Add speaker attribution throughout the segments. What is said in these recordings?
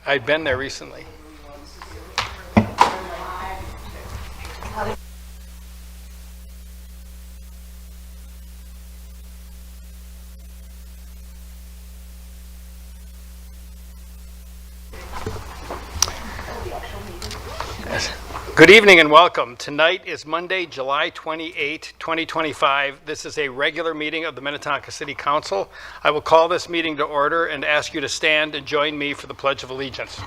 Speaker 1: I'd been there recently. Good evening and welcome. Tonight is Monday, July 28, 2025. This is a regular meeting of the Minnetonka City Council. I will call this meeting to order and ask you to stand and join me for the Pledge of Allegiance.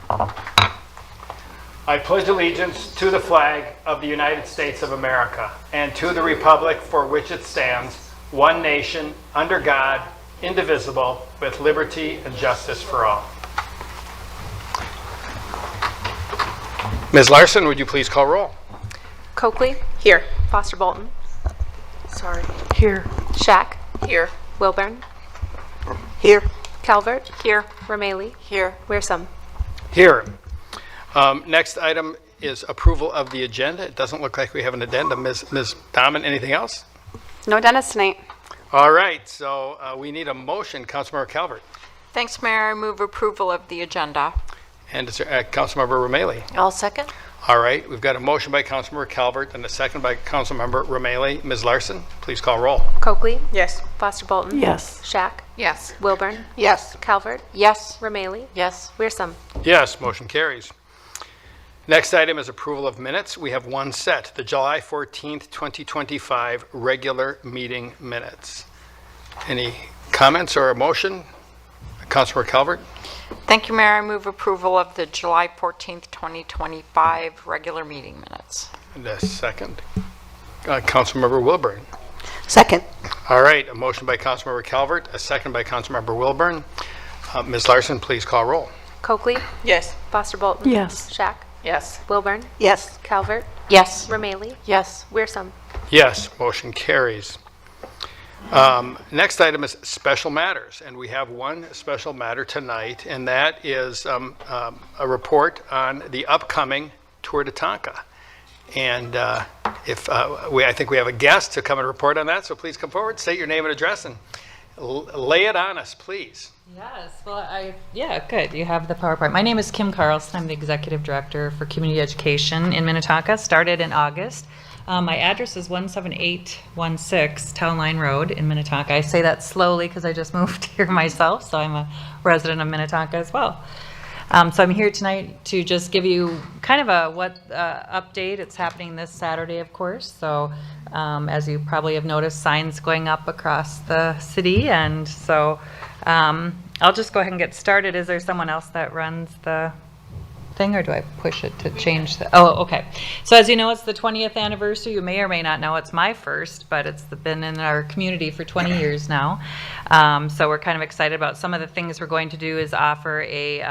Speaker 1: I pledge allegiance to the flag of the United States of America and to the republic for which it stands, one nation, under God, indivisible, with liberty and justice for all. Ms. Larson, would you please call roll?
Speaker 2: Coakley. Here. Foster Bolton.
Speaker 3: Sorry. Here.
Speaker 2: Shack.
Speaker 3: Here.
Speaker 2: Wilburn.
Speaker 3: Here.
Speaker 2: Calvert.
Speaker 3: Here.
Speaker 2: Rameli.
Speaker 3: Here.
Speaker 2: Wearsome.
Speaker 1: Here. Next item is approval of the agenda. It doesn't look like we have an addendum. Ms. Dahman, anything else?
Speaker 2: No dentist tonight.
Speaker 1: All right, so we need a motion. Councilmember Calvert.
Speaker 3: Thanks, Mayor. I move approval of the agenda.
Speaker 1: And is there, Councilmember Rameli.
Speaker 3: I'll second.
Speaker 1: All right, we've got a motion by Councilmember Calvert and a second by Councilmember Rameli. Ms. Larson, please call roll.
Speaker 2: Coakley.
Speaker 3: Yes.
Speaker 2: Foster Bolton.
Speaker 3: Yes.
Speaker 2: Shack.
Speaker 3: Yes.
Speaker 2: Wilburn.
Speaker 3: Yes.
Speaker 2: Calvert.
Speaker 3: Yes.
Speaker 2: Rameli.
Speaker 3: Yes.
Speaker 2: Wearsome.
Speaker 1: Yes, motion carries. Next item is approval of minutes. We have one set, the July 14th, 2025 regular meeting minutes. Any comments or a motion? Councilmember Calvert.
Speaker 3: Thank you, Mayor. I move approval of the July 14th, 2025 regular meeting minutes.
Speaker 1: And a second. Councilmember Wilburn.
Speaker 3: Second.
Speaker 1: All right, a motion by Councilmember Calvert, a second by Councilmember Wilburn. Ms. Larson, please call roll.
Speaker 2: Coakley.
Speaker 3: Yes.
Speaker 2: Foster Bolton.
Speaker 3: Yes.
Speaker 2: Shack.
Speaker 3: Yes.
Speaker 2: Wilburn.
Speaker 3: Yes.
Speaker 2: Calvert.
Speaker 3: Yes.
Speaker 2: Rameli.
Speaker 3: Yes.
Speaker 2: Wearsome.
Speaker 1: Yes, motion carries. Next item is special matters, and we have one special matter tonight, and that is a report on the upcoming Tour de Tonka. And I think we have a guest to come and report on that, so please come forward, state your name and address, and lay it on us, please.
Speaker 4: Yes, well, good. You have the PowerPoint. My name is Kim Carlson. I'm the Executive Director for Community Education in Minnetonka. Started in August. My address is 17816 Town Line Road in Minnetonka. I say that slowly because I just moved here myself, so I'm a resident of Minnetonka as well. So I'm here tonight to just give you kind of a update. It's happening this Saturday, of course. So as you probably have noticed, signs going up across the city, and so I'll just go ahead and get started. Is there someone else that runs the thing, or do I push it to change the? Oh, okay. So as you know, it's the 20th anniversary. You may or may not know it's my first, but it's been in our community for 20 years now. So we're kind of excited about some of the things we're going to do is offer a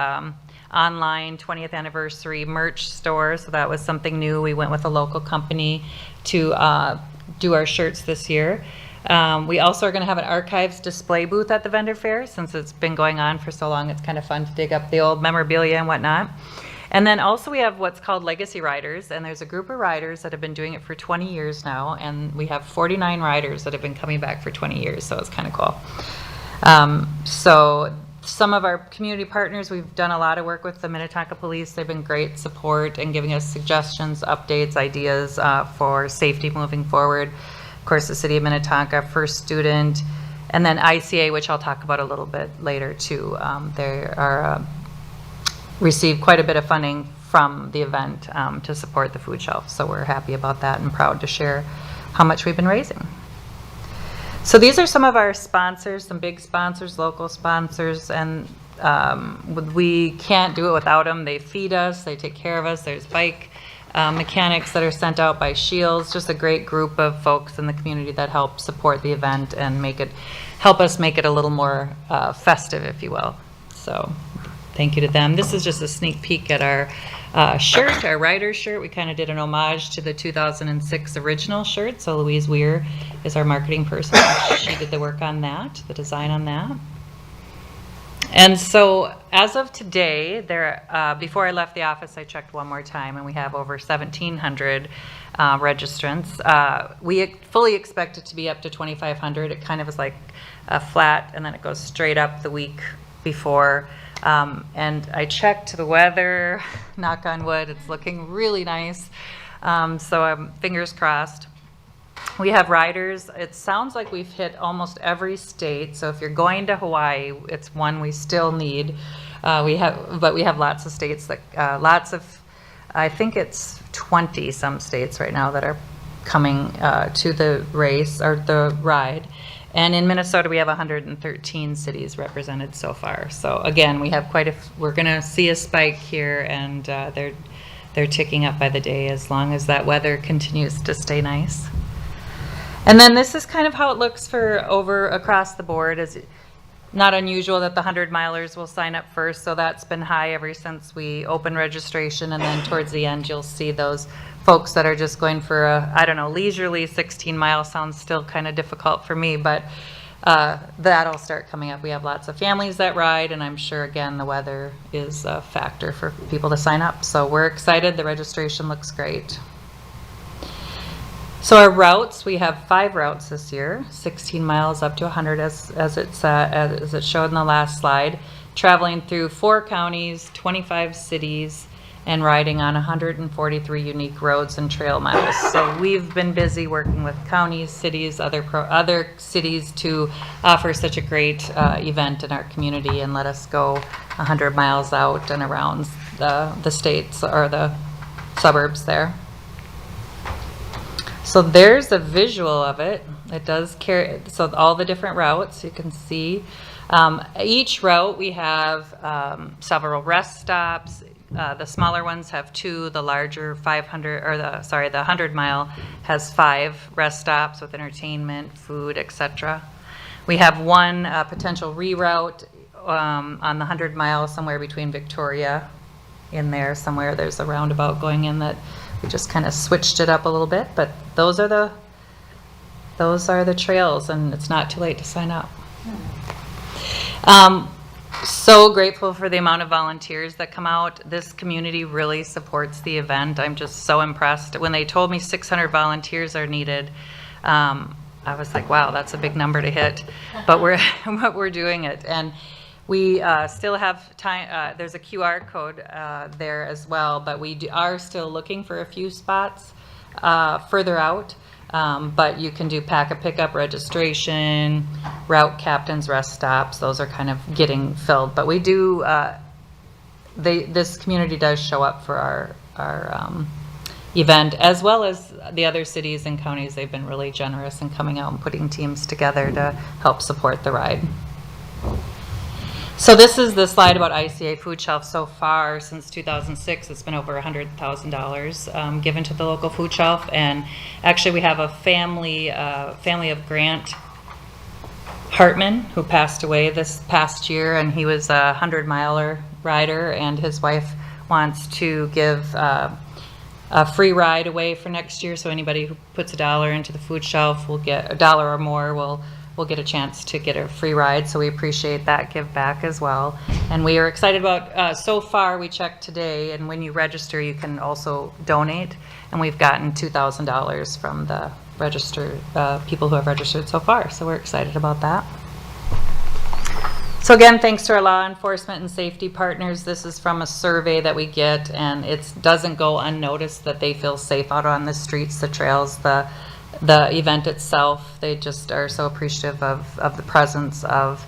Speaker 4: online 20th anniversary merch store. So that was something new. We went with a local company to do our shirts this year. We also are going to have an archives display booth at the vendor fair. Since it's been going on for so long, it's kind of fun to dig up the old memorabilia and whatnot. And then also we have what's called Legacy Riders, and there's a group of riders that have been doing it for 20 years now, and we have 49 riders that have been coming back for 20 years, so it's kind of cool. So some of our community partners, we've done a lot of work with the Minnetonka Police. They've been great support and giving us suggestions, updates, ideas for safety moving forward. Of course, the City of Minnetonka, First Student, and then ICA, which I'll talk about a little bit later too. They are received quite a bit of funding from the event to support the food shelf. So we're happy about that and proud to share how much we've been raising. So these are some of our sponsors, some big sponsors, local sponsors, and we can't do it without them. They feed us, they take care of us. There's bike mechanics that are sent out by Shields, just a great group of folks in the community that help support the event and help us make it a little more festive, if you will. So thank you to them. This is just a sneak peek at our shirt, our rider shirt. We kind of did an homage to the 2006 original shirt. So Louise Weir is our marketing person. She did the work on that, the design on that. And so as of today, before I left the office, I checked one more time, and we have over 1,700 registrants. We fully expect it to be up to 2,500. It kind of is like a flat, and then it goes straight up the week before. And I checked the weather, knock on wood, it's looking really nice. So I'm fingers crossed. We have riders. It sounds like we've hit almost every state. So if you're going to Hawaii, it's one we still need. We have lots of states that, I think it's 20 some states right now that are coming to the race or the ride. And in Minnesota, we have 113 cities represented so far. So again, we have we're going to see a spike here, and they're ticking up by the day as long as that weather continues to stay nice. And then this is kind of how it looks for across the board. It's not unusual that the 100-milers will sign up first, so that's been high ever since we opened registration. And then towards the end, you'll see those folks that are just going for a, leisurely 16-mile sounds still kind of difficult for me, but that'll start coming up. We have lots of families that ride, and I'm sure, again, the weather is a factor for people to sign up. So we're excited. The registration looks great. So our routes, we have 5 routes this year, 16 miles up to 100 as it showed in the last slide, traveling through 4 counties, 25 cities, and riding on 143 unique roads and trail miles. So we've been busy working with counties, cities, other cities to offer such a great event in our community and let us go 100 miles out and around the states or the suburbs there. So there's a visual of it. It does carry, so all the different routes you can see. Each route we have several rest stops. The smaller ones have 2. The larger 100-mile has 5 rest stops with entertainment, food, etc. We have 1 potential reroute on the 100-mile somewhere between Victoria in there somewhere. There's a roundabout going in that we just kind of switched it up a little bit, but those are the trails, and it's not too late to sign up. So grateful for the amount of volunteers that come out. This community really supports the event. I'm just so impressed. When they told me 600 volunteers are needed, I was like, wow, that's a big number to hit. But we're doing it. And we still have time. There's a QR code there as well, but we are still looking for a few spots further out. But you can do pack-a-pickup registration, route captains, rest stops. Those are kind of getting filled. But we do, this community does show up for our event, as well as the other cities and counties. They've been really generous in coming out and putting teams together to help support the ride. So this is the slide about ICA Food Shelf. So far, since 2006, it's been over $100,000 given to the local food shelf. And actually, we have a family of Grant Hartman, who passed away this past year, and he was a 100-miler rider, and his wife wants to give a free ride away for next year. So anybody who puts $1 into the food shelf will get $1 or more will get a chance to get a free ride. So we appreciate that give back as well. And we are excited about, so far we checked today, and when you register you can also donate, and we've gotten $2,000 from the people who have registered so far. So we're excited about that. So again, thanks to our law enforcement and safety partners. This is from a survey that we get, and it doesn't go unnoticed that they feel safe out on the streets, the trails, the event itself. They just are so appreciative of the presence of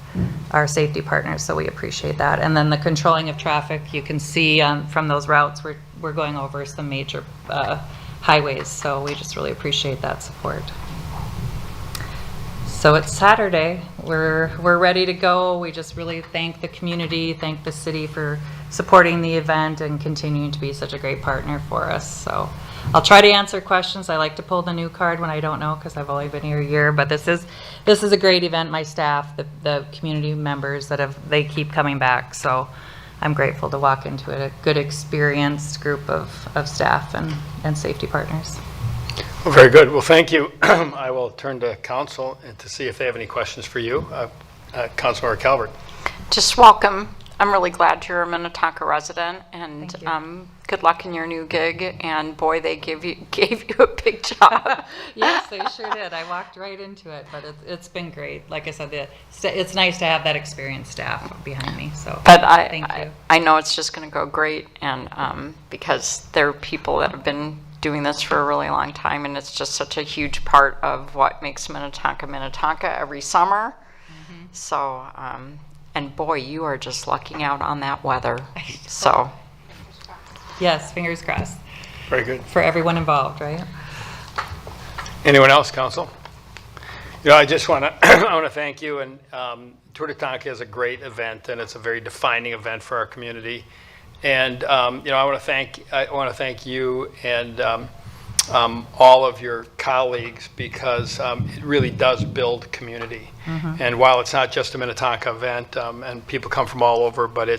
Speaker 4: our safety partners, so we appreciate that. And then the controlling of traffic, you can see from those routes, we're going over some major highways, so we just really appreciate that support. So it's Saturday. We're ready to go. We just really thank the community, thank the city for supporting the event and continuing to be such a great partner for us. So I'll try to answer questions. I like to pull the new card when I don't know, because I've only been here a year, but this is a great event. My staff, the community members they keep coming back, so I'm grateful to walk into it, a good experienced group of staff and safety partners.
Speaker 1: Well, very good. Well, thank you. I will turn to council and to see if they have any questions for you. Councilmember Calvert.
Speaker 3: Just welcome I'm really glad you're a Minnetonka resident, and
Speaker 4: Thank you.
Speaker 3: good luck in your new gig. And boy, they gave you a big job.
Speaker 4: Yes, they sure did. I walked right into it, but it's been great. Like I said, it's nice to have that experienced staff behind me, so
Speaker 3: But
Speaker 4: thank you.
Speaker 3: I know it's just going to go great, and because there are people that have been doing this for a really long time, and it's just such a huge part of what makes Minnetonka Minnetonka every summer. So, and boy, you are just lucking out on that weather. So,
Speaker 4: Yes, fingers crossed
Speaker 1: Very good.
Speaker 4: for everyone involved, right?
Speaker 1: Anyone else, council? I just want to I want to thank you. And Tour de Tonka is a great event, and it's a very defining event for our community. And I want to thank you and all of your colleagues, because it really does build community. And while it's not just a Minnetonka event, and people come from all over, but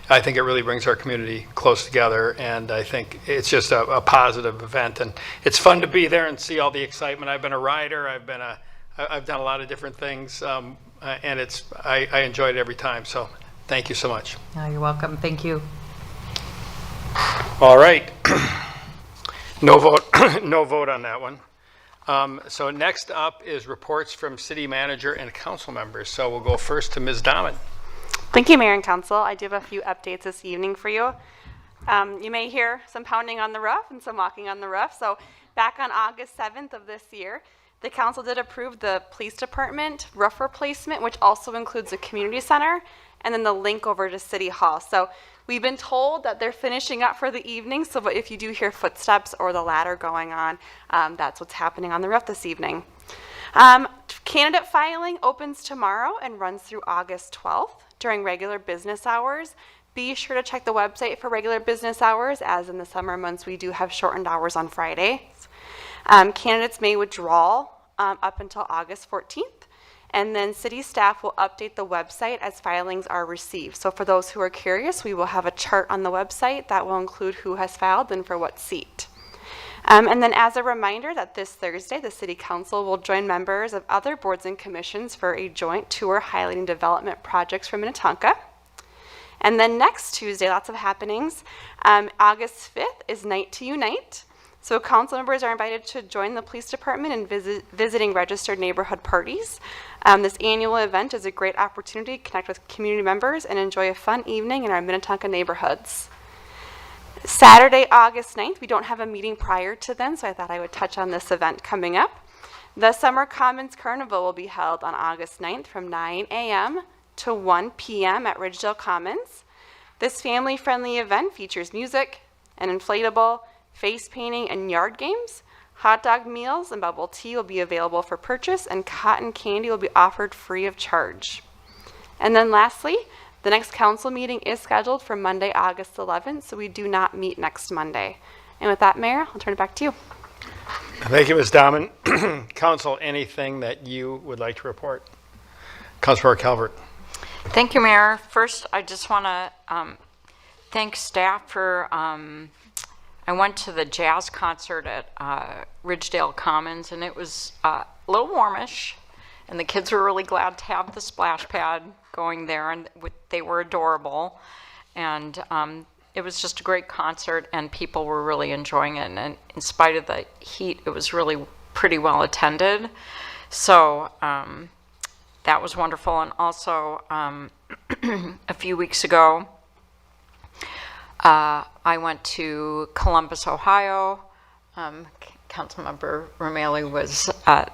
Speaker 1: I think it really brings our community close together, and I think it's just a positive event, and it's fun to be there and see all the excitement. I've been a rider, I've done a lot of different things, and I enjoyed it every time. So thank you so much.
Speaker 4: You're welcome. Thank you.
Speaker 1: All right. No vote, no vote on that one. So next up is reports from city manager and council members. So we'll go first to Ms. Dahman.
Speaker 2: Thank you, Mayor and Council. I do have a few updates this evening for you. You may hear some pounding on the roof and some walking on the roof. So back on August 7th of this year, the council did approve the police department roof replacement, which also includes the community center, and then the link over to City Hall. So we've been told that they're finishing up for the evening, so if you do hear footsteps or the ladder going on, that's what's happening on the roof this evening. Candidate filing opens tomorrow and runs through August 12th during regular business hours. Be sure to check the website for regular business hours, as in the summer months we do have shortened hours on Fridays. Candidates may withdraw up until August 14th. And then city staff will update the website as filings are received. So for those who are curious, we will have a chart on the website that will include who has filed and for what seat. And then as a reminder that this Thursday, the City Council will join members of other boards and commissions for a joint tour highlighting development projects for Minnetonka. And then next Tuesday, lots of happenings. August 5th is Night to Unite. So council members are invited to join the police department in visiting registered neighborhood parties. This annual event is a great opportunity to connect with community members and enjoy a fun evening in our Minnetonka neighborhoods. Saturday, August 9th, we don't have a meeting prior to then, so I thought I would touch on this event coming up. The Summer Commons Carnival will be held on August 9th from 9 a.m. to 1 p.m. at Ridgedale Commons. This family-friendly event features music, an inflatable, face painting, and yard games. Hot dog meals and bubble tea will be available for purchase, and cotton candy will be offered free of charge. And then lastly, the next council meeting is scheduled for Monday, August 11th, so we do not meet next Monday. And with that, Mayor, I'll turn it back to you.
Speaker 1: Thank you, Ms. Dahman. Council, anything that you would like to report? Councilor Calvert.
Speaker 3: thank you, Mayor. First, I just want to thank staff for. I went to the jazz concert at Ridgedale Commons, and it was a little warmish, and the kids were really glad to have the splash pad going there, and they were adorable, and it was just a great concert, and people were really enjoying it, and in spite of the heat, it was really pretty well attended, so that was wonderful. And also a few weeks ago, I went to Columbus, Ohio. Councilmember Romali was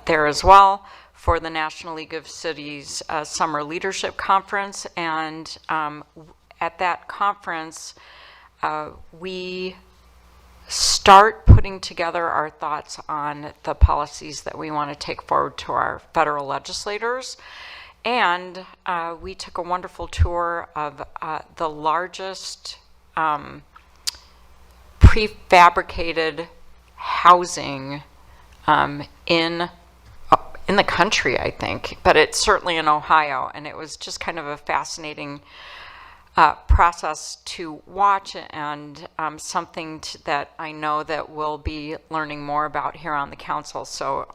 Speaker 3: there as well for the National League of Cities Summer Leadership Conference. And at that conference, we start putting together our thoughts on the policies that we want to take forward to our federal legislators. And we took a wonderful tour of the largest prefabricated housing in the country, I think, but it's certainly in Ohio, and it was just kind of a fascinating process to watch, and something that I know that we'll be learning more about here on the council. So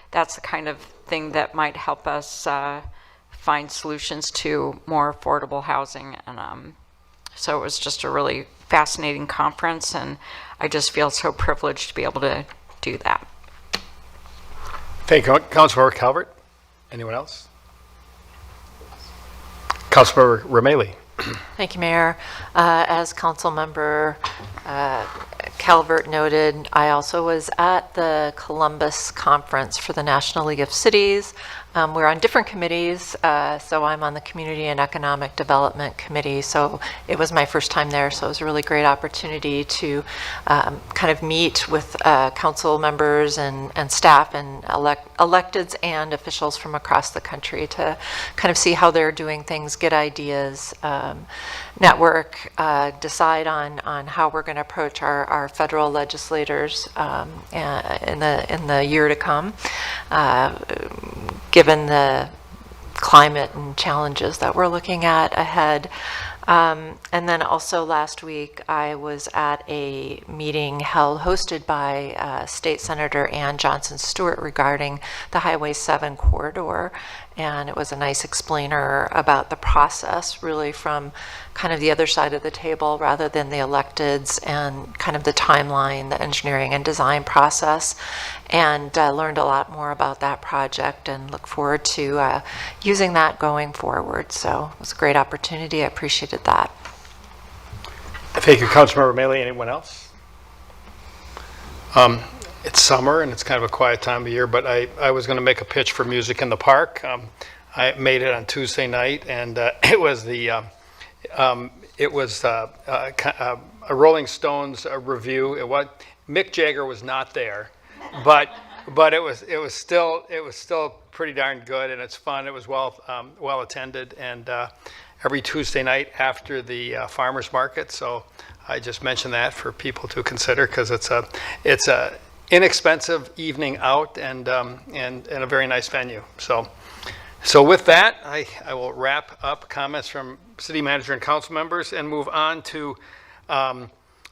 Speaker 3: that's the kind of thing that might help us find solutions to more affordable housing. And so it was just a really fascinating conference, and I just feel so privileged to be able to do that.
Speaker 1: Thank you, Councilmember Calvert. Anyone else? Councilmember Rameli.
Speaker 5: Thank you, Mayor. As Councilmember Calvert noted, I also was at the Columbus Conference for the National League of Cities. We're on different committees, so I'm on the Community and Economic Development Committee, so it was my first time there, so it was a really great opportunity to kind of meet with council members and staff and electeds and officials from across the country to kind of see how they're doing things, get ideas, network, decide on how we're going to approach our federal legislators in the year to come, given the climate and challenges that we're looking at ahead. And then also last week, I was at a meeting hosted by State Senator Ann Johnson Stewart regarding the Highway 7 corridor. And it was a nice explainer about the process, really from kind of the other side of the table rather than the electeds, and kind of the timeline, the engineering and design process. And learned a lot more about that project and look forward to using that going forward. So it was a great opportunity. I appreciated that.
Speaker 1: Thank you, Councilmember Rameli. Anyone else? It's summer and it's kind of a quiet time of year, but I was going to make a pitch for Music in the Park. I made it on Tuesday night, and it was a Rolling Stones review. Mick Jagger was not there, but it was still pretty darn good, and it's fun. It was well attended, and every Tuesday night after the farmers market. So I just mentioned that for people to consider, because it's a inexpensive evening out and a very nice venue. So with that, I will wrap up comments from city manager and council members and move on to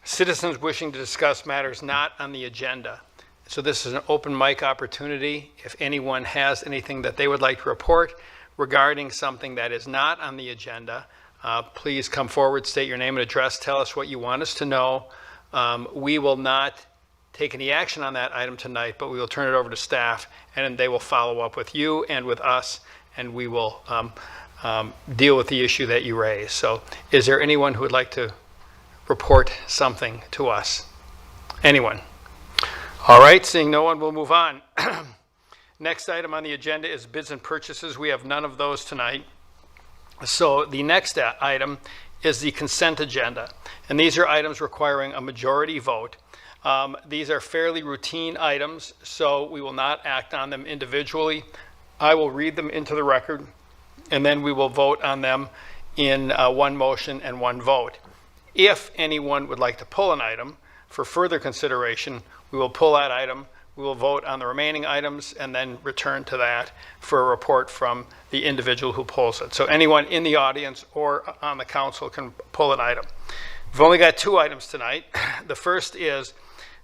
Speaker 1: citizens wishing to discuss matters not on the agenda. So this is an open mic opportunity. If anyone has anything that they would like to report regarding something that is not on the agenda, please come forward, state your name and address, tell us what you want us to know. We will not take any action on that item tonight, but we will turn it over to staff, and they will follow up with you and with us, and we will deal with the issue that you raise. So is there anyone who would like to report something to us? Anyone? All right, seeing no one, we'll move on. Next item on the agenda is bids and purchases. We have none of those tonight. So the next item is the consent agenda, and these are items requiring a majority vote. These are fairly routine items, so we will not act on them individually. I will read them into the record, and then we will vote on them in one motion and one vote. If anyone would like to pull an item for further consideration, we will pull that item. We will vote on the remaining items and then return to that for a report from the individual who pulls it. So anyone in the audience or on the council can pull an item. We've only got two items tonight. The first is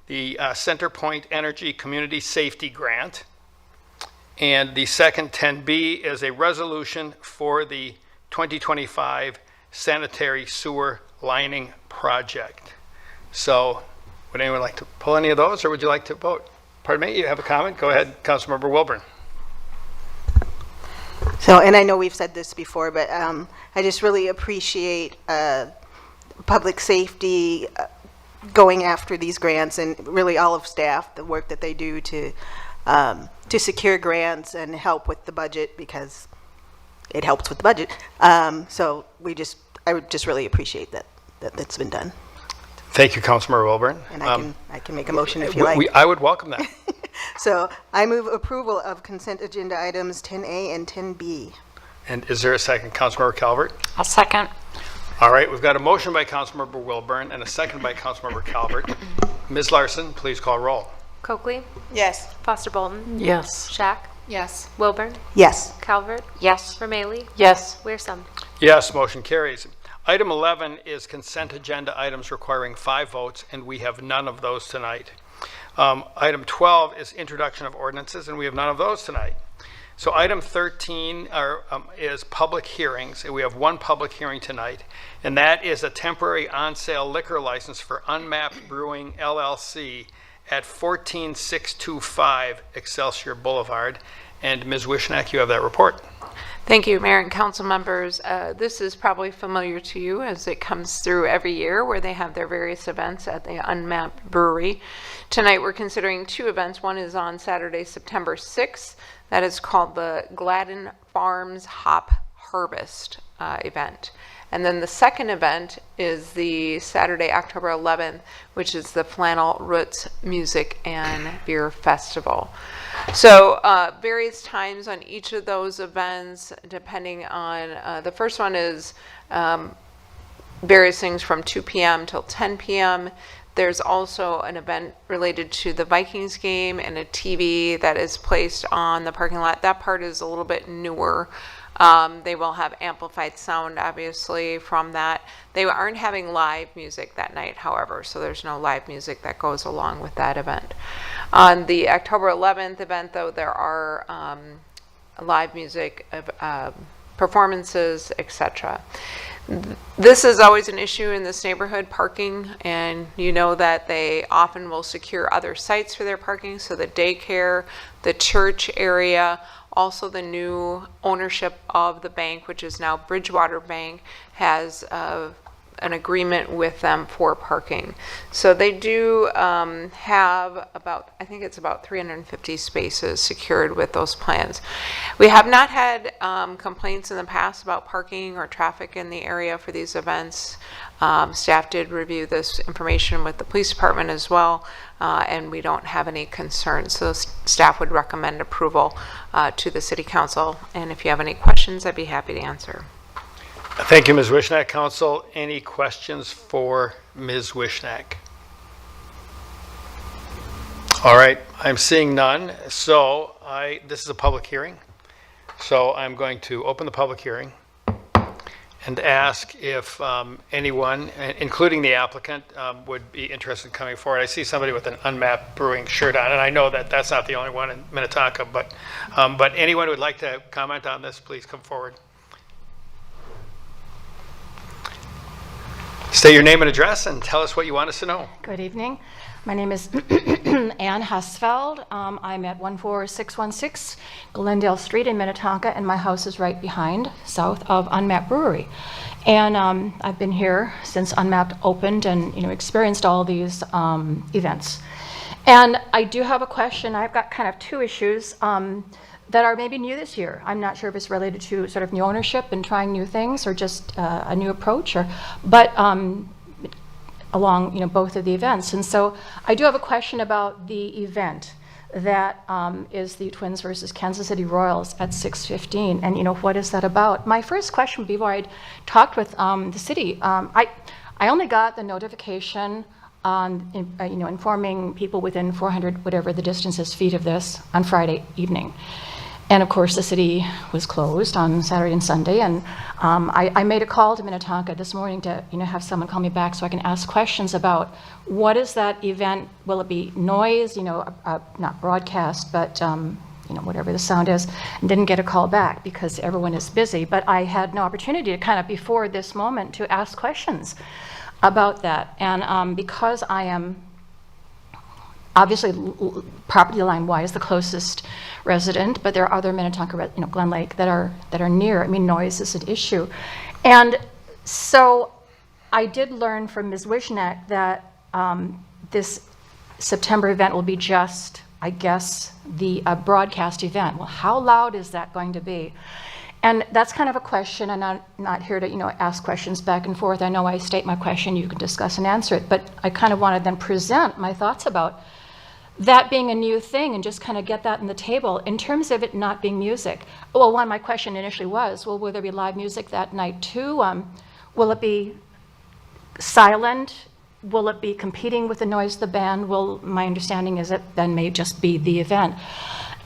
Speaker 1: the CenterPoint Energy Community Safety Grant. And the second, 10B, is a resolution for the 2025 sanitary sewer lining project. So would anyone like to pull any of those, or would you like to vote? Pardon me, you have a comment? Go ahead, Councilmember Wilburn.
Speaker 6: So, and I know we've said this before, but I just really appreciate public safety going after these grants, and really all of staff, the work that they do to secure grants and help with the budget, because it helps with the budget. So I would just really appreciate that's been done.
Speaker 1: Thank you, Councilmember Wilburn.
Speaker 6: And I can make a motion if you like.
Speaker 1: I would welcome that.
Speaker 6: So I move approval of consent agenda items 10A and 10B.
Speaker 1: And is there a second, Councilmember Calvert?
Speaker 3: I'll second.
Speaker 1: All right, we've got a motion by Councilmember Wilburn and a second by Councilmember Calvert. Ms. Larson, please call roll.
Speaker 7: Coakley,
Speaker 6: Yes.
Speaker 7: Foster Bolton,
Speaker 5: Yes.
Speaker 7: Shack, yes, Wilburn,
Speaker 6: Yes.
Speaker 7: Calvert,
Speaker 3: Yes.
Speaker 7: Rameli,
Speaker 5: Yes.
Speaker 7: Wearsum.
Speaker 1: Yes, motion carries. Item 11 is consent agenda items requiring 5 votes, and we have none of those tonight. Item 12 is introduction of ordinances, and we have none of those tonight. So item 13 is public hearings. We have one public hearing tonight, and that is a temporary on-sale liquor license for Unmapped Brewing LLC at 14625 Excelsior Boulevard. And Ms. Wishnak, you have that report.
Speaker 8: Thank you, Mayor and council members. This is probably familiar to you as it comes through every year where they have their various events at the Unmapped Brewery. Tonight we're considering two events. One is on Saturday, September 6th. That is called the Gladden Farms Hop Harvest event. And then the second event is the Saturday, October 11th, which is the Flannel Roots Music and Beer Festival. So various times on each of those events, depending on, the first one is various things from 2 p.m. till 10 p.m. There's also an event related to the Vikings game and a TV that is placed on the parking lot. That part is a little bit newer. They will have amplified sound, obviously, from that. They aren't having live music that night, however, so there's no live music that goes along with that event. On the October 11th event, though, there are live music performances, etc. This is always an issue in this neighborhood, parking, and you know that they often will secure other sites for their parking, so the daycare, the church area, also the new ownership of the bank, which is now Bridgewater Bank, has an agreement with them for parking. So they do have about, I think it's about 350 spaces secured with those plans. We have not had complaints in the past about parking or traffic in the area for these events. Staff did review this information with the police department as well, and we don't have any concerns. So staff would recommend approval to the City Council. And if you have any questions, I'd be happy to answer.
Speaker 1: Thank you, Ms. Wishnak. Council, any questions for Ms. Wishnak? All right, I'm seeing none. So this is a public hearing. So I'm going to open the public hearing and ask if anyone, including the applicant, would be interested in coming forward. I see somebody with an Unmapped Brewing shirt on, and I know that that's not the only one in Minnetonka, but anyone who would like to comment on this, please come forward. State your name and address and tell us what you want us to know.
Speaker 9: Good evening. My name is Ann Husfeld. I'm at 14616 Glendale Street in Minnetonka, and my house is right behind, south of Unmapped Brewery. And I've been here since Unmapped opened and experienced all these events. And I do have a question. I've got kind of two issues that are maybe new this year. I'm not sure if it's related to sort of new ownership and trying new things or just a new approach, but along both of the events. And so I do have a question about the event that is the Twins versus Kansas City Royals at 6:15, and what is that about? My first question before I'd talked with the city, I only got the notification on informing people within 400 whatever the distance is feet of this on Friday evening. And of course, the city was closed on Saturday and Sunday. And I made a call to Minnetonka this morning to have someone call me back so I can ask questions about what is that event? Will it be noise? Not broadcast, but whatever the sound is. And didn't get a call back because everyone is busy. But I had no opportunity to kind of before this moment to ask questions about that. And because I am obviously property line wise the closest resident, but there are other Minnetonka, Glen Lake that are near. I mean, noise is an issue. And so I did learn from Ms. Wishnak that this September event will be just, I guess, the broadcast event. Well, how loud is that going to be? And that's kind of a question. I'm not here to ask questions back and forth. I know I state my question, you can discuss and answer it, but I kind of want to then present my thoughts about that being a new thing and just kind of get that on the table in terms of it not being music. Well, my question initially was, well, will there be live music that night too? Will it be silent? Will it be competing with the noise of the band? Well, my understanding is that then may just be the event.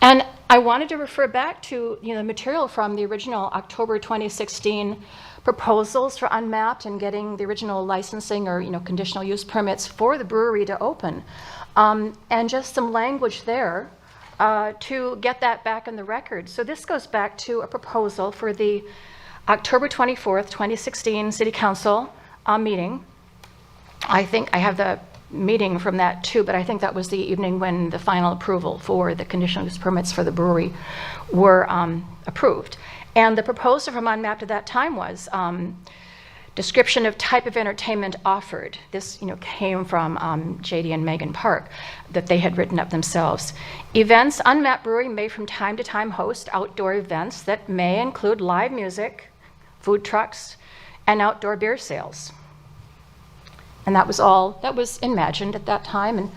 Speaker 9: And I wanted to refer back to the material from the original October 2016 proposals for Unmapped and getting the original licensing or conditional use permits for the brewery to open. And just some language there to get that back in the record. So this goes back to a proposal for the October 24th, 2016 City Council meeting. I think I have the meeting from that too, but I think that was the evening when the final approval for the conditional use permits for the brewery were approved. And the proposal from Unmapped at that time was description of type of entertainment offered. This, came from JD and Megan Park, that they had written up themselves. Events, Unmapped Brewery may from time to time host outdoor events that may include live music, food trucks, and outdoor beer sales. And that was all that was imagined at that time. And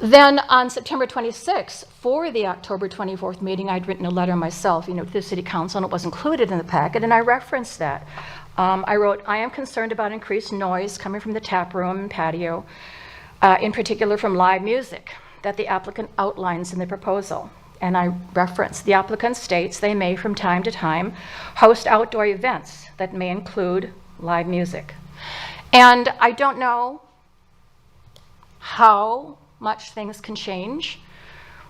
Speaker 9: then on September 26th, for the October 24th meeting, I'd written a letter myself, to the City Council, and it was included in the packet, and I referenced that. I wrote, I am concerned about increased noise coming from the tap room and patio, in particular from live music, that the applicant outlines in the proposal. And I referenced, the applicant states they may from time to time host outdoor events that may include live music. And I don't know how much things can change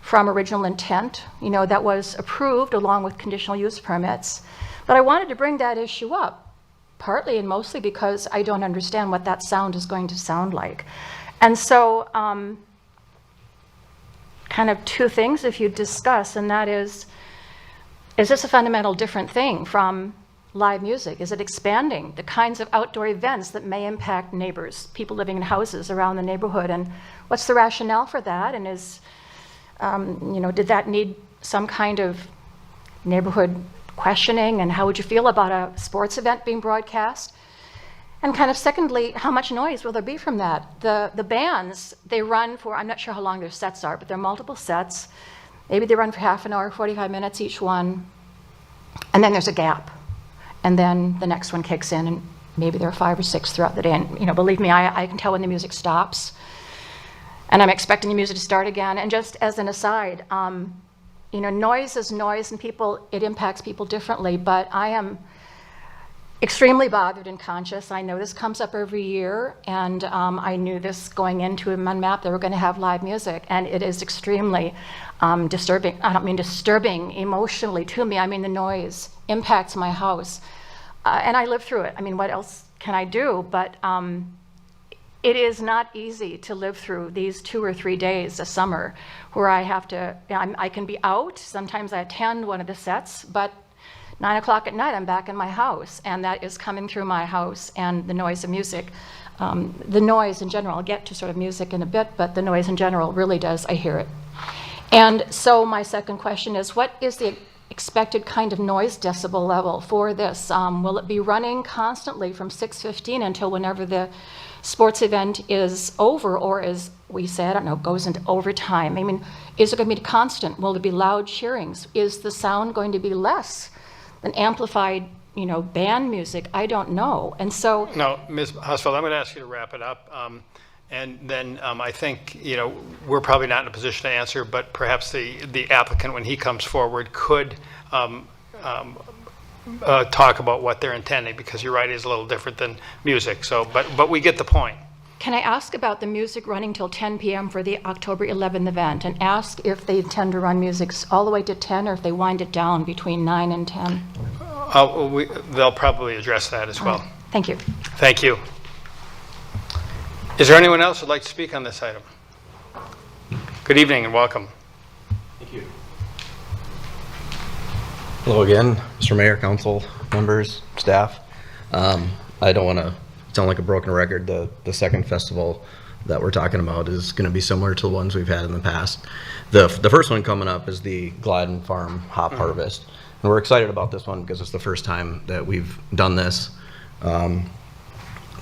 Speaker 9: from original intent, that was approved along with conditional use permits. But I wanted to bring that issue up, partly and mostly because I don't understand what that sound is going to sound like. And so kind of two things if you discuss, and that is this a fundamental different thing from live music? Is it expanding the kinds of outdoor events that may impact neighbors, people living in houses around the neighborhood? And what's the rationale for that? And is, did that need some kind of neighborhood questioning? And how would you feel about a sports event being broadcast? And kind of secondly, how much noise will there be from that? The bands, they run for, I'm not sure how long their sets are, but they're multiple sets. Maybe they run for half an hour, 45 minutes each one. And then there's a gap. And then the next one kicks in, and maybe there are 5 or 6 throughout the day. And believe me, I can tell when the music stops, and I'm expecting the music to start again. And just as an aside, noise is noise, and it impacts people differently. But I am extremely bothered and conscious. I know this comes up every year, and I knew this going into Unmapped, they were going to have live music, and it is extremely disturbing. I don't mean disturbing emotionally to me. I mean the noise impacts my house, and I live through it. I mean, what else can I do? But it is not easy to live through these 2 or 3 days a summer where I have to, I can be out. Sometimes I attend one of the sets, but 9 o'clock at night, I'm back in my house, and that is coming through my house, and the noise of music, the noise in general, I'll get to sort of music in a bit, but the noise in general really does, I hear it. And so my second question is, what is the expected kind of noise decibel level for this? Will it be running constantly from 6:15 until whenever the sports event is over, or as we say, I don't know, goes into overtime? I mean, is it going to be constant? Will there be loud cheerings? Is the sound going to be less than amplified, band music? I don't know. And so...
Speaker 1: No, Ms. Husfeld, I'm going to ask you to wrap it up. And then I think, we're probably not in a position to answer, but perhaps the applicant, when he comes forward, could talk about what they're intending, because you're right, it is a little different than music. So, but we get the point.
Speaker 9: Can I ask about the music running till 10 p.m. for the October 11th event, and ask if they intend to run music all the way to 10, or if they wind it down between 9 and 10?
Speaker 1: They'll probably address that as well.
Speaker 9: Right. Thank you.
Speaker 1: Thank you. Is there anyone else who'd like to speak on this item? Good evening and welcome.
Speaker 10: Thank you. Hello again, Mr. Mayor, council members, staff. I don't want to sound like a broken record. The second festival that we're talking about is going to be similar to the ones we've had in the past. The first one coming up is the Gladden Farm Hop Harvest. And we're excited about this one because it's the first time that we've done this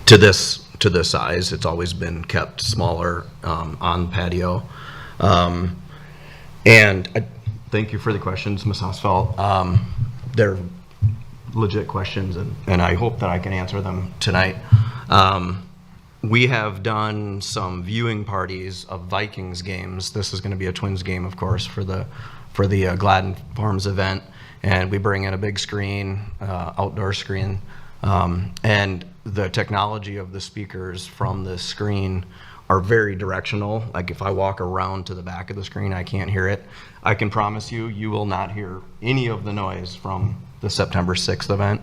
Speaker 10: to this size. It's always been kept smaller on patio. And I thank you for the questions, Ms. Hosfeld. They're legit questions, and I hope that I can answer them tonight. We have done some viewing parties of Vikings games. This is going to be a Twins game, of course, for the Gladden Farms event. And we bring in a big screen, outdoor screen, and the technology of the speakers from the screen are very directional. Like if I walk around to the back of the screen, I can't hear it. I can promise you, you will not hear any of the noise from the September 6th event.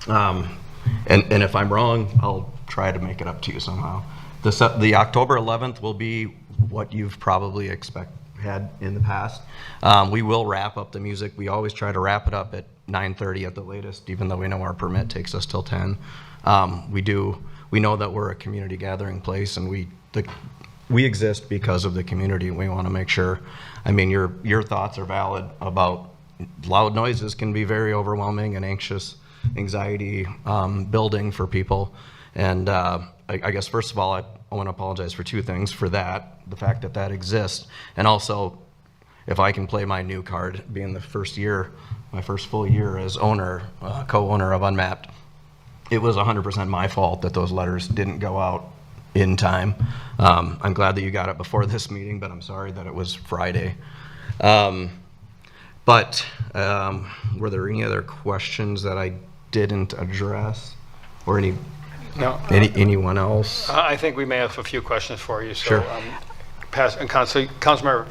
Speaker 10: And if I'm wrong, I'll try to make it up to you somehow. The October 11th will be what you've probably had in the past. We will wrap up the music. We always try to wrap it up at 9:30 at the latest, even though we know our permit takes us till 10. We know that we're a community gathering place, and we exist because of the community. We want to make sure, I mean, your thoughts are valid about loud noises can be very overwhelming and anxiety building for people. And I guess first of all, I want to apologize for two things. For that, the fact that that exists, and also if I can play my new card, being the first year, my first full year as owner, co-owner of Unmapped, it was 100% my fault that those letters didn't go out in time. I'm glad that you got it before this meeting, but I'm sorry that it was Friday. But were there any other questions that I didn't address, or anyone else?
Speaker 1: I think we may have a few questions for you. So,
Speaker 10: Sure.
Speaker 1: Councilmember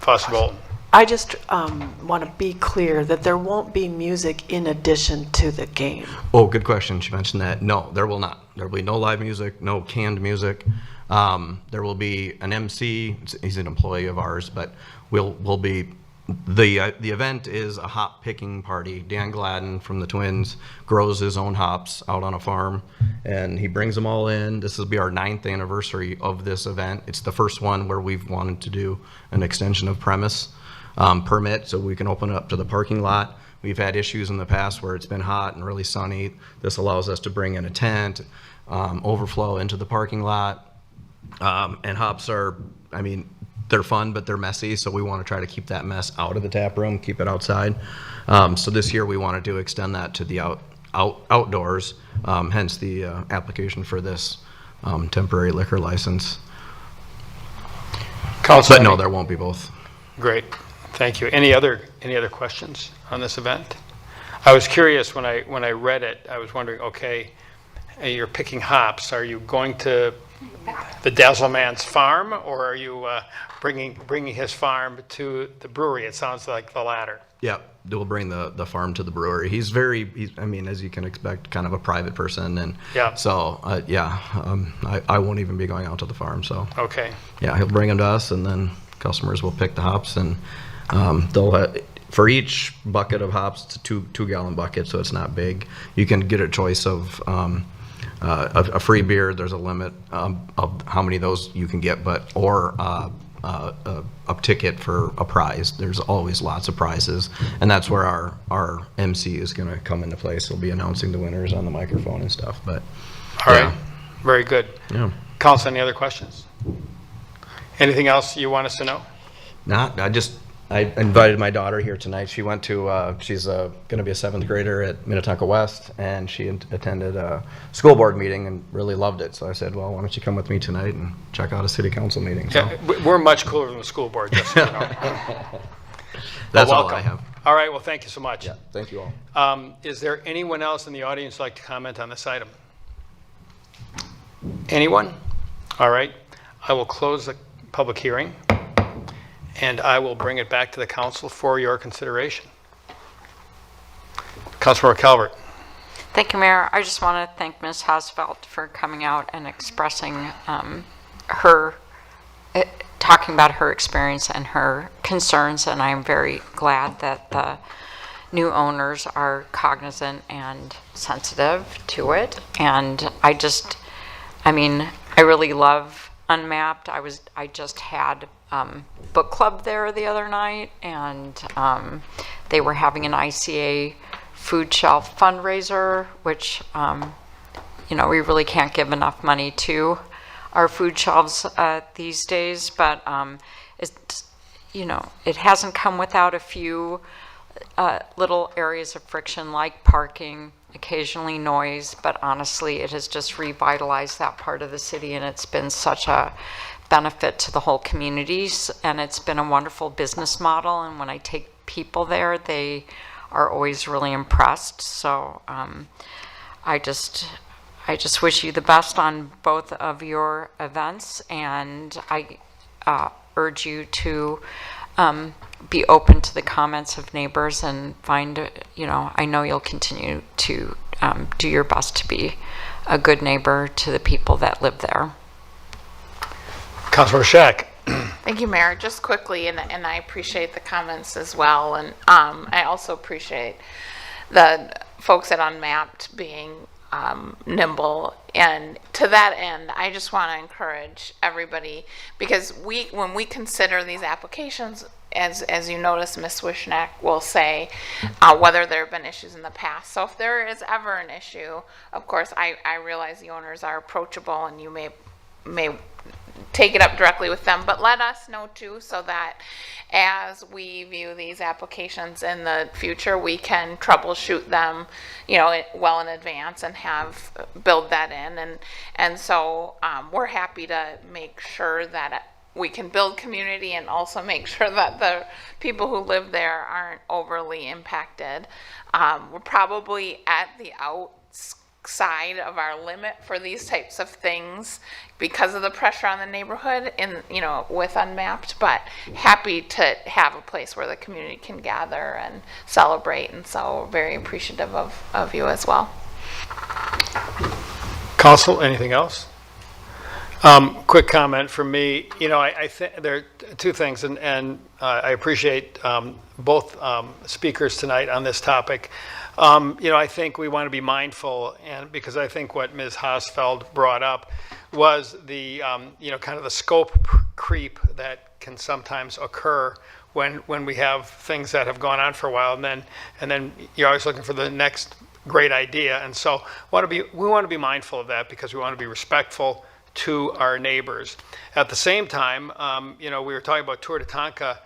Speaker 1: Foster-Bolton.
Speaker 11: I just want to be clear that there won't be music in addition to the game.
Speaker 10: Oh, good question. She mentioned that. No, there will not. There will be no live music, no canned music. There will be an MC. He's an employee of ours, but we'll be. The event is a hop picking party. Dan Gladden from the Twins grows his own hops out on a farm, and he brings them all in. This will be our 9th anniversary of this event. It's the first one where we've wanted to do an extension of premise permit so we can open it up to the parking lot. We've had issues in the past where it's been hot and really sunny. This allows us to bring in a tent, overflow into the parking lot. And hops are, I mean, they're fun, but they're messy, so we want to try to keep that mess out of the tap room, keep it outside. So this year we wanted to extend that to the outdoors, hence the application for this temporary liquor license. But no, there won't be both.
Speaker 1: Great, thank you. Any other questions on this event? I was curious when I read it. I was wondering, okay, you're picking hops. Are you going to the Dazzle Man's farm, or are you bringing his farm to the brewery? It sounds like the latter.
Speaker 10: Yeah, we'll bring the farm to the brewery. He's I mean, as you can expect, kind of a private person, and
Speaker 1: yeah.
Speaker 10: So I won't even be going out to the farm. So
Speaker 1: okay.
Speaker 10: Yeah, he'll bring them to us, and then customers will pick the hops, and they'll for each bucket of hops, it's a 2-gallon bucket, so it's not big. You can get a choice of a free beer. There's a limit of how many of those you can get, or a ticket for a prize. There's always lots of prizes, and that's where our MC is going to come into place. He'll be announcing the winners on the microphone and stuff. But
Speaker 1: all right, very good.
Speaker 10: Yeah.
Speaker 1: Council, any other questions? Anything else you want us to know?
Speaker 10: Not. I invited my daughter here tonight. She went to, she's going to be a 7th grader at Minnetonka West, and she attended a school board meeting and really loved it. So I said, well, why don't you come with me tonight and check out a city council meeting? So.
Speaker 1: Yeah, we're much cooler than the school board, just so you know.
Speaker 10: That's
Speaker 1: well,
Speaker 10: all I have.
Speaker 1: All right, well, thank you so much.
Speaker 10: Yeah, thank you all.
Speaker 1: Is there anyone else in the audience who'd like to comment on this item? Anyone? All right, I will close the public hearing, and I will bring it back to the council for your consideration. Councilmember Calvert.
Speaker 3: Thank you, Mayor. I just want to thank Ms. Hausfeld for coming out and expressing talking about her experience and her concerns, and I'm very glad that the new owners are cognizant and sensitive to it. And I really love Unmapped. I just had book club there the other night, and they were having an ICA food shelf fundraiser, which we really can't give enough money to our food shelves these days, but it hasn't come without a few little areas of friction, like parking, occasionally noise, but honestly it has just revitalized that part of the city, and it's been such a benefit to the whole communities, and it's been a wonderful business model, and when I take people there, they are always really impressed. So I I just wish you the best on both of your events, and I urge you to be open to the comments of neighbors and find, I know you'll continue to do your best to be a good neighbor to the people that live there.
Speaker 1: Councilmember Shack.
Speaker 12: Thank you, Mayor. Just quickly, and I appreciate the comments as well, and I also appreciate the folks at Unmapped being nimble. And to that end, I just want to encourage everybody, because when we consider these applications, as you notice, Ms. Wishnack will say whether there have been issues in the past. So if there is ever an issue, of course, I realize the owners are approachable, and you may take it up directly with them, but let us know too, so that as we view these applications in the future, we can troubleshoot them, well in advance and build that in. And so we're happy to make sure that we can build community and also make sure that the people who live there aren't overly impacted. We're probably at the outside of our limit for these types of things because of the pressure on the neighborhood with Unmapped, but happy to have a place where the community can gather and celebrate, and so very appreciative of you as well.
Speaker 1: Council, anything else? Quick comment from me. I think there are two things, and I appreciate both speakers tonight on this topic. I think we want to be mindful, and because I think what Ms. Hosfeld brought up was the kind of the scope creep that can sometimes occur when we have things that have gone on for a while, and then you're always looking for the next great idea. And so we want to be mindful of that, because we want to be respectful to our neighbors. At the same time, we were talking about Tour de Tonka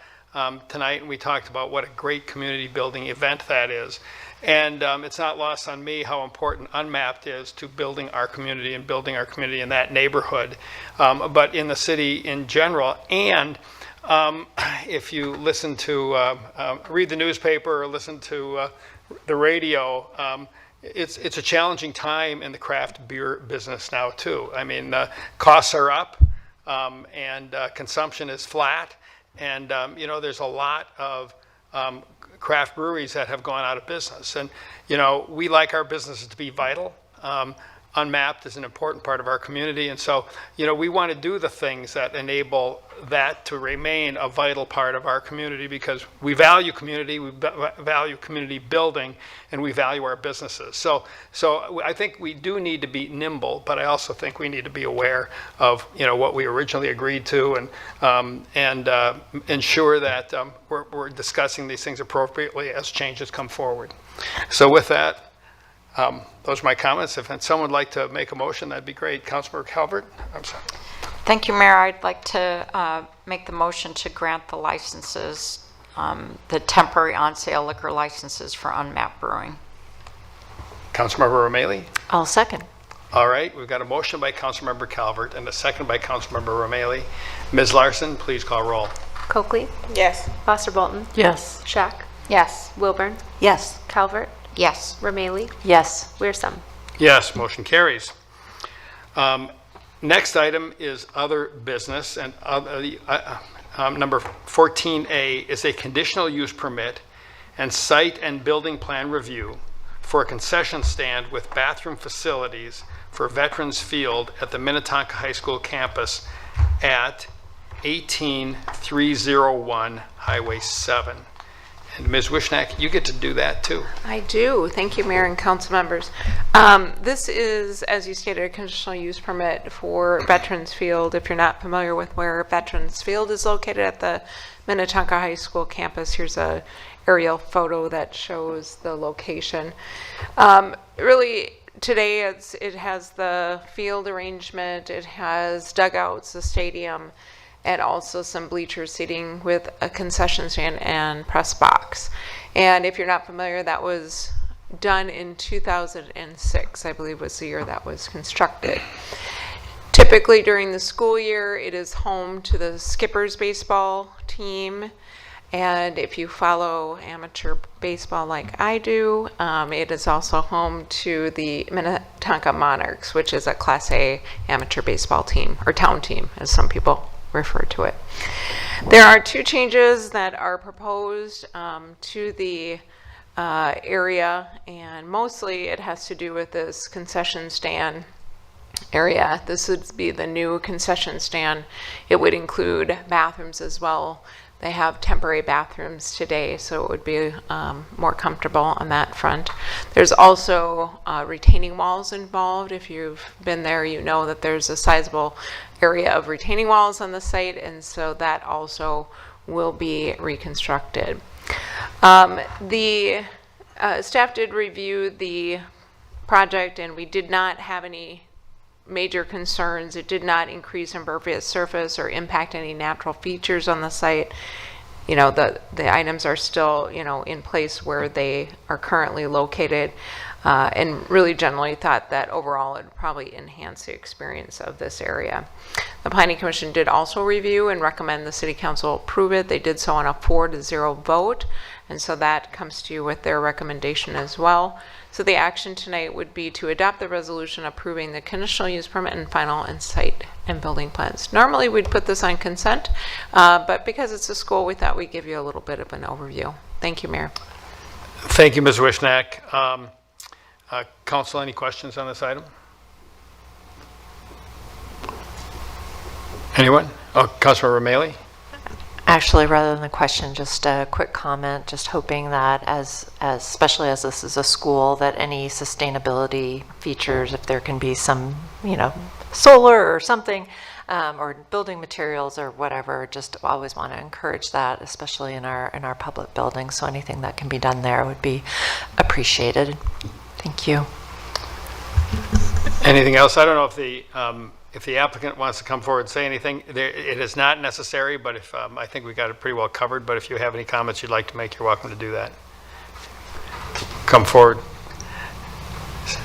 Speaker 1: tonight, and we talked about what a great community building event that is. And it's not lost on me how important Unmapped is to building our community and building our community in that neighborhood, but in the city in general. And if you listen to, read the newspaper or listen to the radio, it's a challenging time in the craft beer business now too. I mean, costs are up, and consumption is flat, and there's a lot of craft breweries that have gone out of business. And we like our businesses to be vital. Unmapped is an important part of our community, and so we want to do the things that enable that to remain a vital part of our community, because we value community, we value community building, and we value our businesses. So I think we do need to be nimble, but I also think we need to be aware of what we originally agreed to, and ensure that we're discussing these things appropriately as changes come forward. So with that, those are my comments. If someone would like to make a motion, that'd be great. Councilmember Calvert, I'm sorry.
Speaker 3: Thank you, Mayor. I'd like to make the motion to grant the licenses, the temporary on-sale liquor licenses for Unmapped Brewing.
Speaker 1: Councilmember Romali?
Speaker 5: I'll second.
Speaker 1: All right, we've got a motion by Councilmember Calvert and a second by Councilmember Romali. Ms. Larson, please call roll.
Speaker 7: Coakley.
Speaker 12: Yes.
Speaker 7: Foster Bolton.
Speaker 11: Yes.
Speaker 7: Shack.
Speaker 12: Yes.
Speaker 7: Wilburn.
Speaker 6: Yes.
Speaker 7: Calvert.
Speaker 3: Yes.
Speaker 7: Rameli.
Speaker 5: Yes.
Speaker 7: Wearsum.
Speaker 1: Yes, motion carries. Next item is other business, and number 14A is a conditional use permit and site and building plan review for a concession stand with bathroom facilities for Veterans Field at the Minnetonka High School campus at 18301 Highway 7. And Ms. Wishnack, you get to do that too.
Speaker 8: I do. Thank you, Mayor and council members. This is, as you stated, a conditional use permit for Veterans Field. If you're not familiar with where Veterans Field is located at the Minnetonka High School campus, here's a aerial photo that shows the location. Really, today it has the field arrangement, it has dugouts, the stadium, and also some bleacher seating with a concession stand and press box. And if you're not familiar, that was done in 2006, I believe was the year that was constructed. Typically during the school year, it is home to the Skippers baseball team And if you follow amateur baseball like I do, it is also home to the Minnetonka Monarchs, which is a Class A amateur baseball team, or town team, as some people refer to it. There are two changes that are proposed to the area, and mostly it has to do with this concession stand area. This would be the new concession stand. It would include bathrooms as well. They have temporary bathrooms today, so it would be more comfortable on that front. There's also retaining walls involved. If you've been there, you know that there's a sizable area of retaining walls on the site, and so that also will be reconstructed. The staff did review the project, and we did not have any major concerns. It did not increase impervious surface or impact any natural features on the site. You know, the items are still, you know, in place where they are currently located, and really generally thought that overall it would probably enhance the experience of this area. The Planning Commission did also review and recommend the City Council approve it. They did so on a 4-0 vote, and so that comes to you with their recommendation as well. So the action tonight would be to adopt the resolution approving the conditional use permit and final and site and building plans. Normally we'd put this on consent, but because it's a school, we thought we'd give you a little bit of an overview. Thank you, Mayor.
Speaker 1: Thank you, Ms. Wishnak. Council, any questions on this item? Anyone? Oh, Councilor Romali?
Speaker 5: Actually, rather than the question, just a quick comment, just hoping that especially as this is a school, that any sustainability features, if there can be some, you know, solar or something, or building materials or whatever, just always want to encourage that, especially in our public buildings. So anything that can be done there would be appreciated. Thank you.
Speaker 1: Anything else? I don't know if the applicant wants to come forward and say anything. It is not necessary, but if I think we got it pretty well covered. But if you have any comments you'd like to make, you're welcome to do that. Come forward.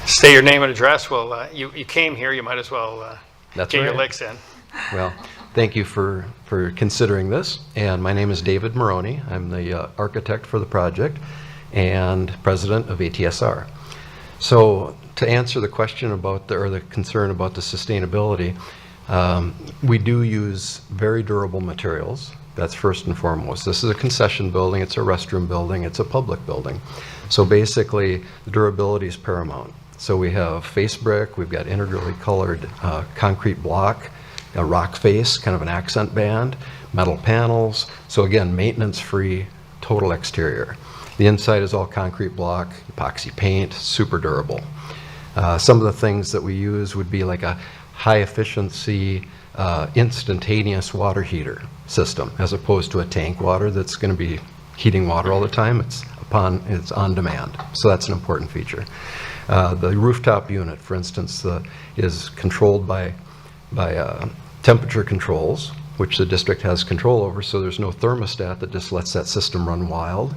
Speaker 1: State your name and address. Well, you came here. You might as well
Speaker 13: That's
Speaker 1: get your
Speaker 13: right.
Speaker 1: licks in.
Speaker 13: Well, thank you for considering this. And my name is David Maroney. I'm the architect for the project and president of ATSR. So to answer the question about the concern about the sustainability, we do use very durable materials. That's first and foremost. This is a concession building, it's a restroom building, it's a public building. So basically, the durability is paramount. So we have face brick, we've got integrally colored concrete block, a rock face, kind of an accent band, metal panels. So again, maintenance-free, total exterior. The inside is all concrete block, epoxy paint, super durable. Some of the things that we use would be like a high efficiency, instantaneous water heater system, as opposed to a tank water that's going to be heating water all the time. It's on demand. So that's an important feature. The rooftop unit, for instance, is controlled by temperature controls, which the district has control over. So there's no thermostat that just lets that system run wild.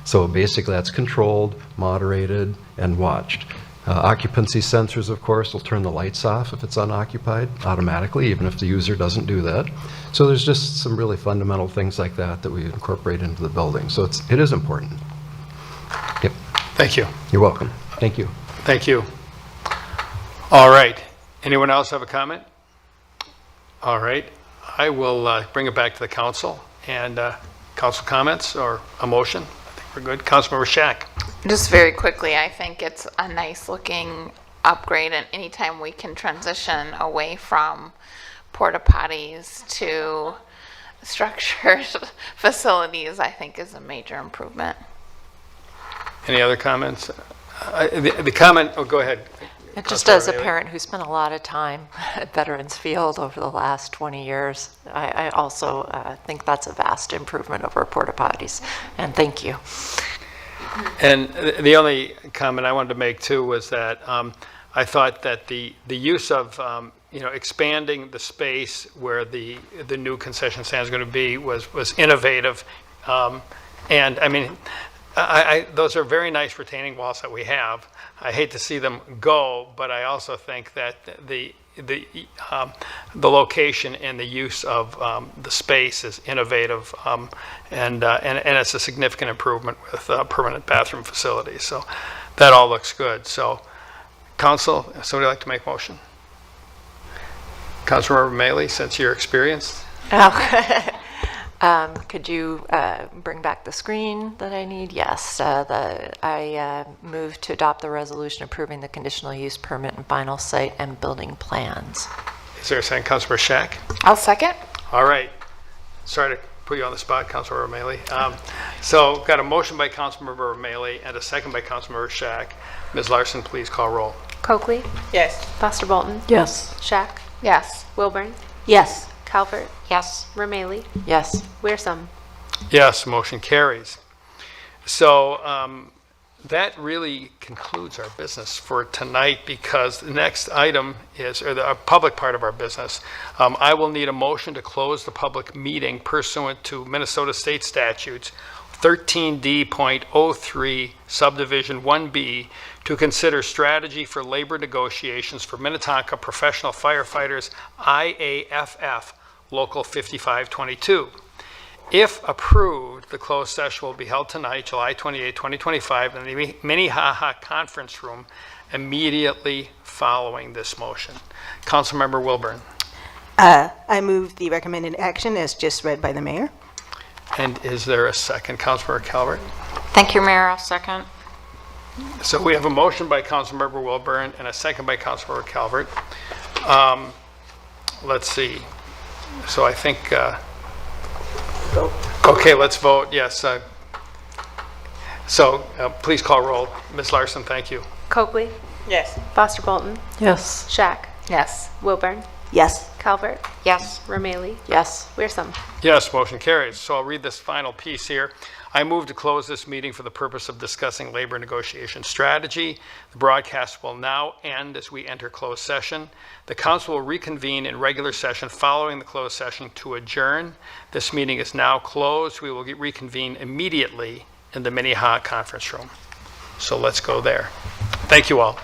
Speaker 13: So basically that's controlled, moderated, and watched. Occupancy sensors, of course, will turn the lights off if it's unoccupied automatically, even if the user doesn't do that. So there's just some really fundamental things like that that we incorporate into the building. So it is important. Yep.
Speaker 1: Thank you.
Speaker 13: You're welcome. Thank you.
Speaker 1: Thank you. All right. Anyone else have a comment? All right. I will bring it back to the council and council comments or a motion. I think we're good. Councilmember Shack.
Speaker 12: Just very quickly, I think it's a nice looking upgrade, and anytime we can transition away from porta potties to structured facilities, I think is a major improvement.
Speaker 1: Any other comments? The comment, oh, go ahead.
Speaker 5: Just as a parent who spent a lot of time at Veterans Field over the last 20 years, I also think that's a vast improvement over porta potties, and thank you.
Speaker 1: And the only comment I wanted to make too was that I thought that the use of expanding the space where the new concession stand is going to be was innovative, and I mean those are very nice retaining walls that we have. I hate to see them go, but I also think that the location and the use of the space is innovative, and it's a significant improvement with permanent bathroom facilities. So that all looks good. So, Council, somebody like to make a motion? Councilmember Mailey, since you're experienced.
Speaker 5: Could you bring back the screen that I need? Yes. I move to adopt the resolution approving the conditional use permit and final site and building plans.
Speaker 1: Is there a second? Councilmember Shack?
Speaker 12: I'll second.
Speaker 1: All right. Sorry to put you on the spot, Councilmember Mailey. So got a motion by Councilmember Mailey and a second by Councilmember Shack. Ms. Larson, please call roll.
Speaker 7: Coakley.
Speaker 6: Yes.
Speaker 7: Foster Bolton.
Speaker 11: Yes.
Speaker 7: Shack.
Speaker 12: Yes.
Speaker 7: Wilburn.
Speaker 6: Yes.
Speaker 7: Calvert.
Speaker 3: Yes.
Speaker 7: Romaley.
Speaker 5: Yes.
Speaker 7: Wearsome.
Speaker 1: Yes, motion carries. So that really concludes our business for tonight, because the next item is, or the public part of our business. I will need a motion to close the public meeting pursuant to Minnesota State Statutes 13D.03 subdivision 1B to consider strategy for labor negotiations for Minnetonka Professional Firefighters IAFF Local 5522. If approved, the closed session will be held tonight, July 28, 2025, in the Minnehaha Conference Room immediately following this motion. Councilmember Wilburn.
Speaker 6: I move the recommended action as just read by the mayor.
Speaker 1: And is there a second? Councilmember Calvert.
Speaker 3: Thank you, Mayor. I'll second.
Speaker 1: So we have a motion by Councilmember Wilburn and a second by Councilmember Calvert. Let's see. So I think, okay, let's vote. Yes. So please call roll. Ms. Larson, thank you.
Speaker 7: Coakley.
Speaker 6: Yes.
Speaker 7: Foster Bolton.
Speaker 11: Yes.
Speaker 7: Shack.
Speaker 12: Yes.
Speaker 7: Wilburn.
Speaker 6: Yes.
Speaker 7: Calvert.
Speaker 3: Yes.
Speaker 7: Romaley.
Speaker 5: Yes.
Speaker 7: Wearsome.
Speaker 1: Yes, motion carries. So I'll read this final piece here. I move to close this meeting for the purpose of discussing labor negotiation strategy. The broadcast will now end as we enter closed session. The council will reconvene in regular session following the closed session to adjourn. This meeting is now closed. We will reconvene immediately in the Minnehaha Conference Room. So let's go there. Thank you all.